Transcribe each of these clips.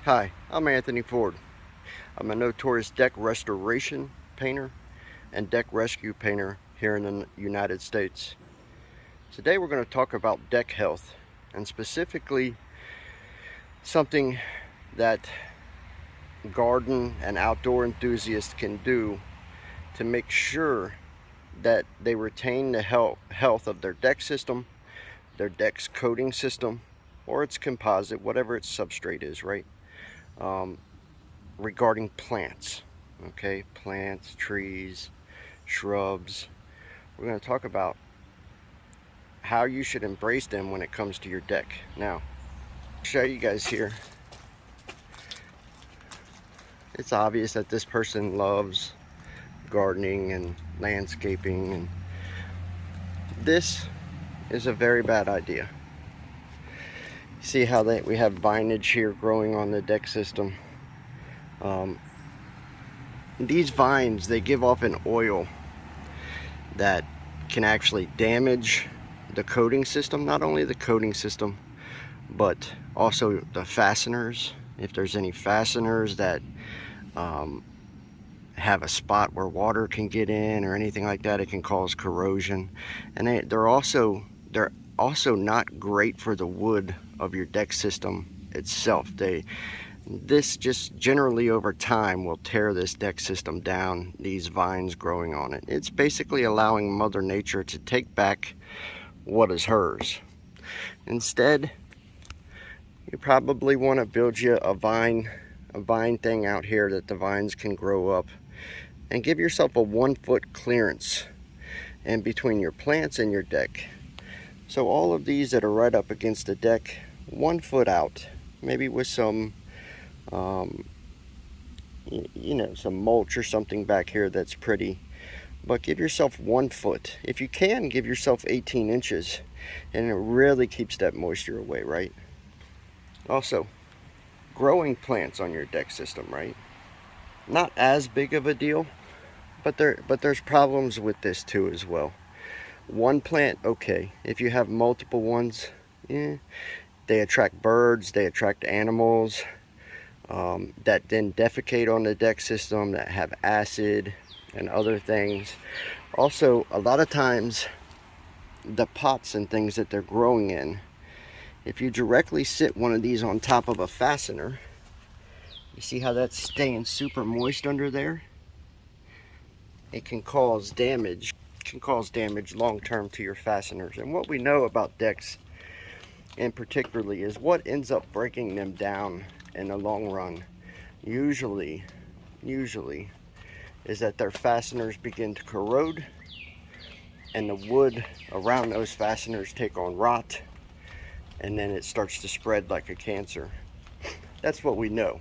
Hi, I'm Anthony Ford. I'm a notorious deck restoration painter and deck rescue painter here in the United States. Today we're going to talk about deck health, and specifically something that garden and outdoor enthusiasts can do to make sure that they retain the health of their deck system, their deck's coating system, or its composite, whatever its substrate is, right? Regarding plants, okay? Plants, trees, shrubs. We're going to talk about how you should embrace them when it comes to your deck. Now, I'll show you guys here. It's obvious that this person loves gardening and landscaping, and this is a very bad idea. See how we have vinage here growing on the deck system. These vines, they give off an oil that can actually damage the coating system. Not only the coating system, but also the fasteners. If there's any fasteners that have a spot where water can get in or anything like that, it can cause corrosion. And they're also not great for the wood of your deck system itself. This just generally over time will tear this deck system down, these vines growing on it. It's basically allowing Mother Nature to take back what is hers. Instead, you probably want to build you a vine thing out here that the vines can grow up, and give yourself a 1 foot clearance in between your plants and your deck. So all of these that are right up against the deck, 1 foot out, maybe with some some mulch or something back here that's pretty, but give yourself 1 foot. If you can, give yourself 18 inches, and it really keeps that moisture away, right? Also, growing plants on your deck system, right? Not as big of a deal, but there's problems with this too as well. One plant, okay. If you have multiple ones, they attract birds, they attract animals that then defecate on the deck system, that have acid and other things. Also, a lot of times the pots and things that they're growing in, if you directly sit one of these on top of a fastener, you see how that's staying super moist under there? It can cause damage. It can cause damage long term to your fasteners. And what we know about decks in particularly is what ends up breaking them down in the long run usually is that their fasteners begin to corrode, and the wood around those fasteners take on rot, and then it starts to spread like a cancer. That's what we know.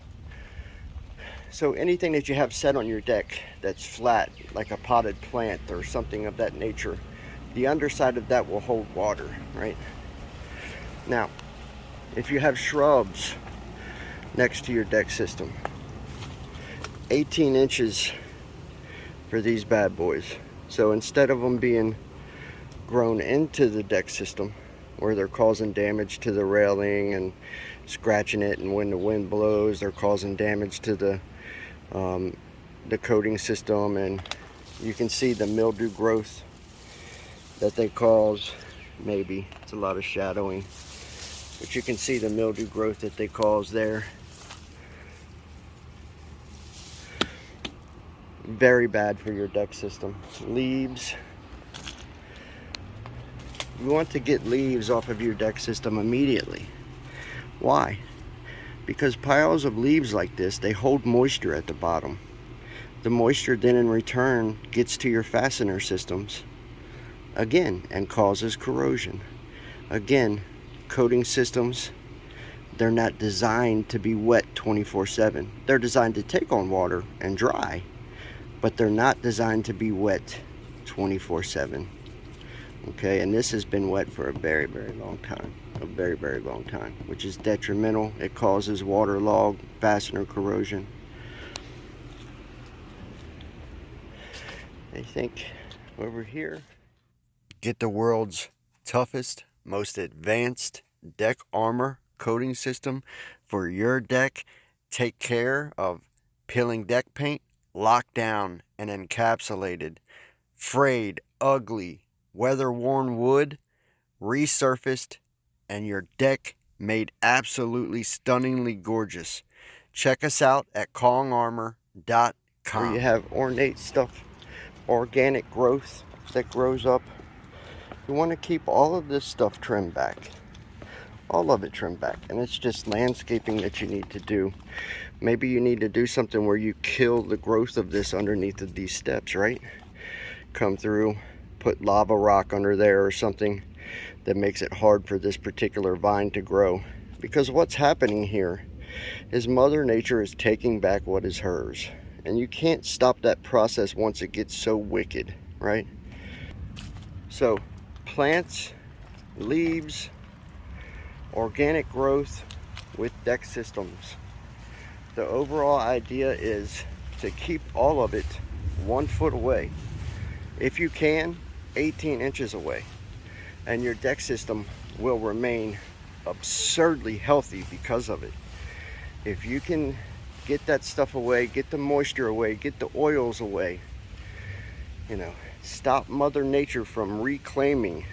So anything that you have set on your deck that's flat, like a potted plant or something of that nature, the underside of that will hold water, right? Now, if you have shrubs next to your deck system, 18 inches for these bad boys. So instead of them being grown into the deck system, where they're causing damage to the railing and scratching it, and when the wind blows, they're causing damage to the coating system, and you can see the mildew growth that they cause. Maybe it's a lot of shadowing, but you can see the mildew growth that they cause there. Very bad for your deck system. Leaves. You want to get leaves off of your deck system immediately. Why? Because piles of leaves like this, they hold moisture at the bottom. The moisture then in return gets to your fastener systems again and causes corrosion. Again, coating systems, they're not designed to be wet 24/7. They're designed to take on water and dry, but they're not designed to be wet 24/7. Okay, and this has been wet for a very, very long time. A very, very long time, which is detrimental. It causes waterlog, fastener corrosion. I think over here, get the world's toughest, most advanced deck armor coating system for your deck take care of peeling deck paint, locked down and encapsulated, frayed, ugly, weather-worn wood, resurfaced, and your deck made absolutely stunningly gorgeous. Check us out at kongarmor.com. Where you have ornate stuff, organic growth that grows up. You want to keep all of this stuff trimmed back. All of it trimmed back. And it's just landscaping that you need to do. Maybe you need to do something where you kill the growth of this underneath of these steps, right? Come through, put lava rock under there or something that makes it hard for this particular vine to grow. Because what's happening here is Mother Nature is taking back what is hers. And you can't stop that process once it gets so wicked, right? So, plants, leaves, organic growth with deck systems. The overall idea is to keep all of it 1 foot away. If you can, 18 inches away. And your deck system will remain absurdly healthy because of it. If you can get that stuff away, get the moisture away, get the oils away, you know, stop Mother Nature from reclaiming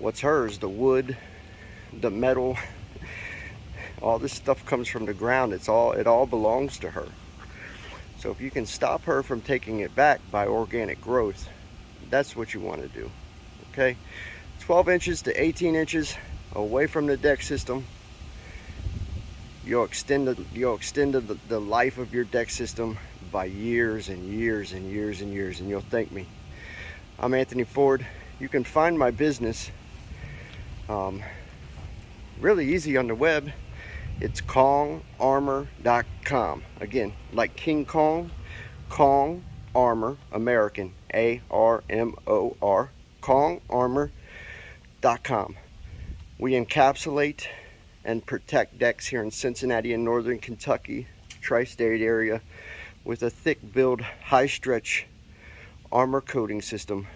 what's hers, the wood, the metal, all this stuff comes from the ground. It all belongs to her. So if you can stop her from taking it back by organic growth, that's what you want to do. Okay, 12 inches to 18 inches away from the deck system. You'll extend the life of your deck system by years and years and years and years, and you'll thank me. I'm Anthony Ford. You can find my business really easy on the web. It's kongarmor.com. Again, like King Kong, Kong Armor, American, ARMOR, kongarmor.com. We encapsulate and protect decks here in Cincinnati and northern Kentucky, tri-state area, with a thick build, high stretch armor coating system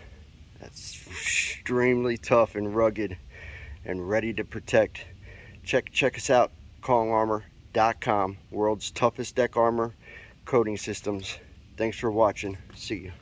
that's extremely tough and rugged and ready to protect. Check us out, kongarmor.com, world's toughest deck armor coating systems. Thanks for watching. See you.